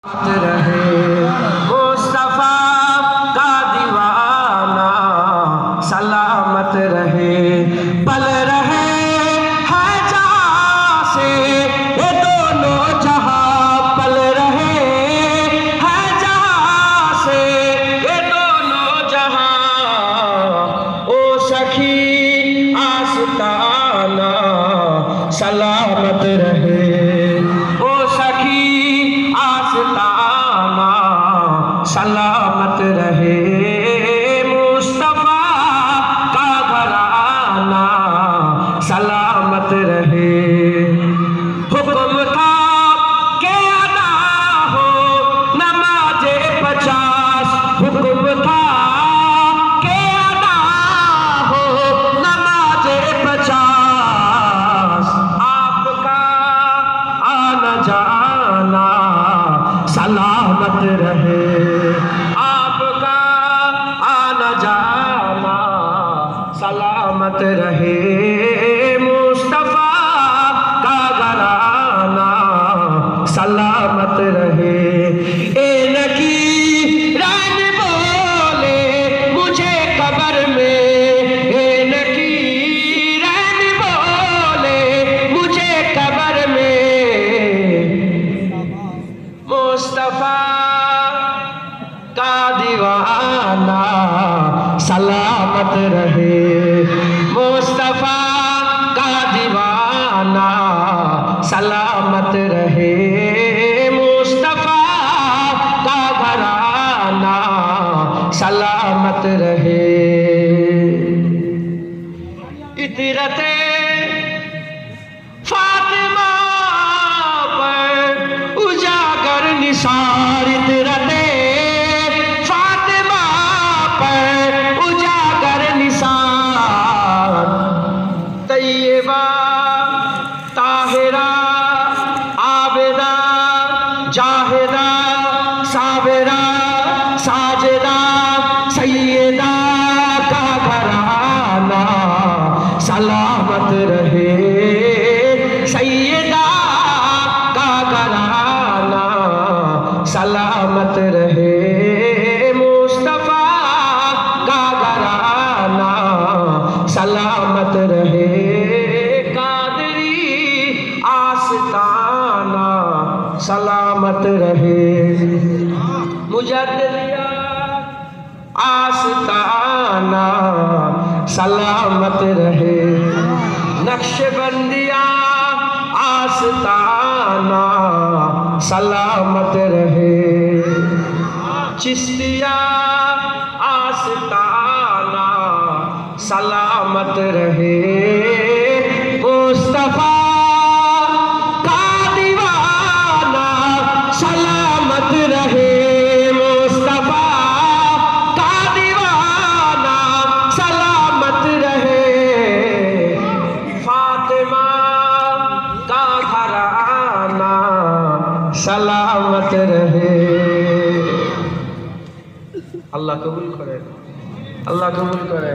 रहे मुस्तफा का दीवाना सलामत रहे, पल रहे है जहां से ये दोनों जहां, पल रहे है जहां से ये दोनों जहां। ओ सखी आस्ताना सलामत रहे, ओ सखी आस्ताना सलामत रहे, मुस्तफा का घराना सलामत रहे। हुक्म था के अदा हो नमाज़े 50, हुक्म था के अदा हो नमाज़े 50, आपका आना जाना सलामत रहे, आपका आना जाना सलामत रहे, मुस्तफा का घराना सलामत रहे। ए नकी रैन बोले मुझे कब्र में, ए नकी रैन बोले मुझे कब्र में, मुस्तफा का दीवाना सलामत रहे, मुस्तफा का दीवाना सलामत रहे, मुस्तफा का घराना सलामत रहे। इतरते फातिमा पर उजागर निसार, इतरते फातिमा पर उजागर निसार, तैयबा ताहिरा आबिदा जाहिदा साबिरा साजिदा सैयदा का घराना सलामत रहे, सैयदा का घराना सलामत रहे, मुस्तफा का घराना सलामत रहे। कादरी आस्ताना सलामत रहे, मुजद्दिदिया आस्ताना सलामत रहे, नक्शबंदिया आस्ताना सलामत रहे, चिश्तिया आस्ताना सलामत रहे, मुस्तफा का दीवाना सलामत रहे, मुस्तफा का दीवाना सलामत रहे, फातिमा का घराना सलामत रहे। अल्लाह कबूल करे, अल्लाह कबूल करे।